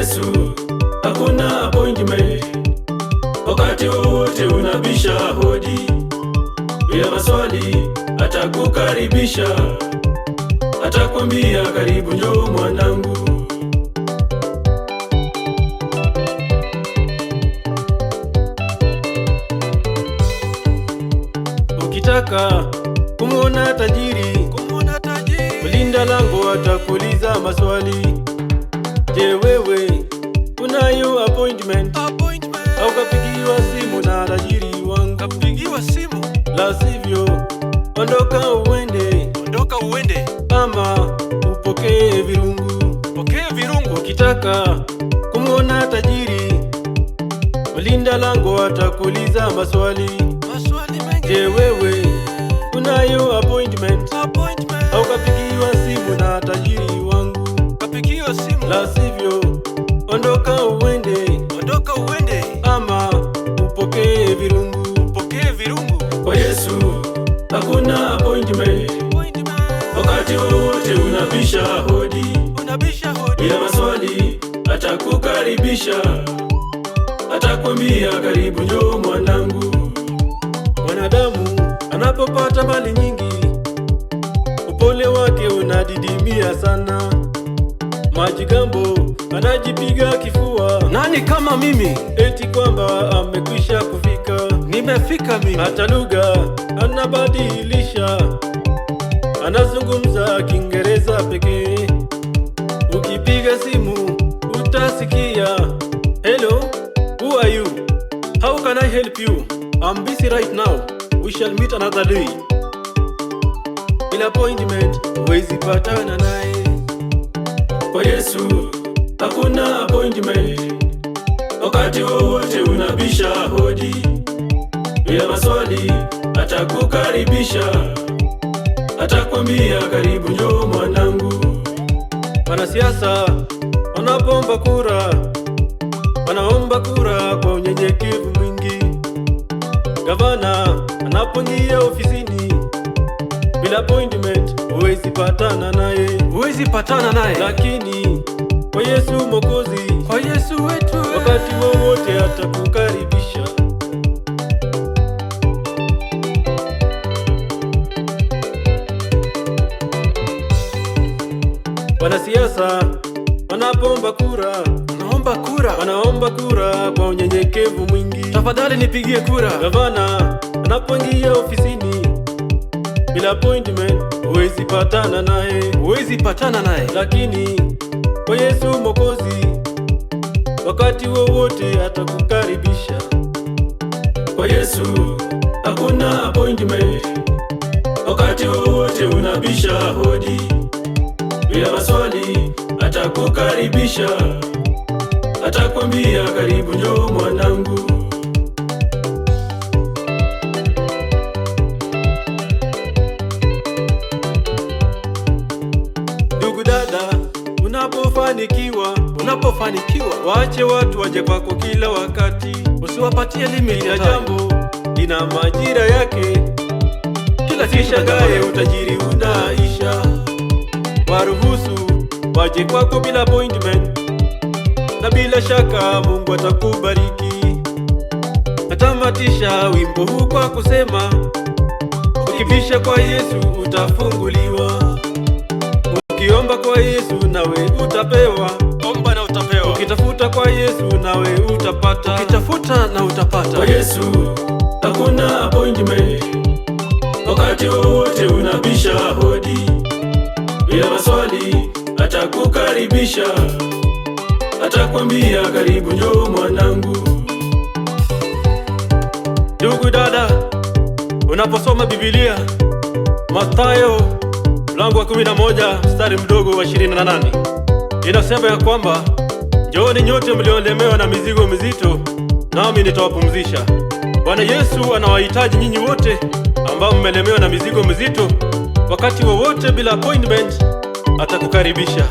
Yesu hakuna appointment, wakati wowote unabisha hodi, bila maswali atakukaribisha, atakwambia karibu, njoo mwanangu. Ukitaka kumwona tajiri, mlinda lango atakuuliza maswali. Je, wewe unayo appointment? Au kapigiwa simu na tajiri wangu? La sivyo ondoka uende, ama upokee virungu. Ukitaka kumwona tajiri, mlinda lango atakuuliza maswali. Je, wewe unayo appointment? Au kapigiwa simu na tajiri wangu? La sivyo ondoka uende, ama upokee virungu. Kwa Yesu hakuna appointment, wakati wowote unabisha hodi, bila maswali atakukaribisha, atakwambia karibu, njoo mwanangu. Mwanadamu anapopata mali nyingi, upole wake unadidimia sana. Majigambo anajipiga kifua, nani kama mimi? eti kwamba amekwisha kufika. Nimefika mimi. Hata lugha anabadilisha, anazungumza Kiingereza pekee. Ukipiga simu utasikia, hello, who are you? How can I help you? I'm busy right now. We shall meet another day. Bila appointment huwezi patana naye. Kwa Yesu hakuna appointment, wakati wowote unabisha hodi, bila maswali atakukaribisha, atakwambia karibu, njoo mwanangu. Wanasiasa wanapoomba kura, wanaomba kura kwa unyenyekevu mwingi. Gavana anapoingia ofisini, bila appointment huwezi patana naye. Lakini kwa Yesu Mwokozi, Kwa Yesu wetu, wakati wowote atakukaribisha. Wanasiasa wanapoomba kura, wanaomba kura kwa unyenyekevu mwingi. tafadhali nipigie kura. Gavana anapoingia ofisini, bila appointment huwezi patana naye. Lakini kwa Yesu Mwokozi, wakati wowote atakukaribisha. Kwa Yesu hakuna appointment, wakati wowote unabisha hodi, bila maswali atakukaribisha, atakwambia karibu, njoo mwanangu. Ndugu dada, unapofanikiwa waache watu waje kwako kila wakati. Usiwapatie limit ya jambo lina majira yake, kila kishangae utajiri unaisha. Waruhusu waje kwako bila appointment, na bila shaka Mungu atakubariki. Natamatisha wimbo huu kwa kusema, ukibisha kwa Yesu utafunguliwa. Ukiomba kwa Yesu nawe utapewa. omba na utapewa. Ukitafuta kwa Yesu nawe utapata. Ukitafuta na utapata. Kwa Yesu hakuna appointment, wakati wowote unabisha hodi, bila maswali atakukaribisha, atakwambia karibu, njoo mwanangu. Ndugu dada, unaposoma Biblia, Mathayo mlango wa 11 mstari mdogo wa 28 inasema ya kwamba, njooni nyote mliolemewa na mizigo mizito, nami nitawapumzisha. Bwana Yesu anawahitaji nyinyi wote ambao mmelemewa na mizigo mizito. Wakati wowote bila appointment atakukaribisha.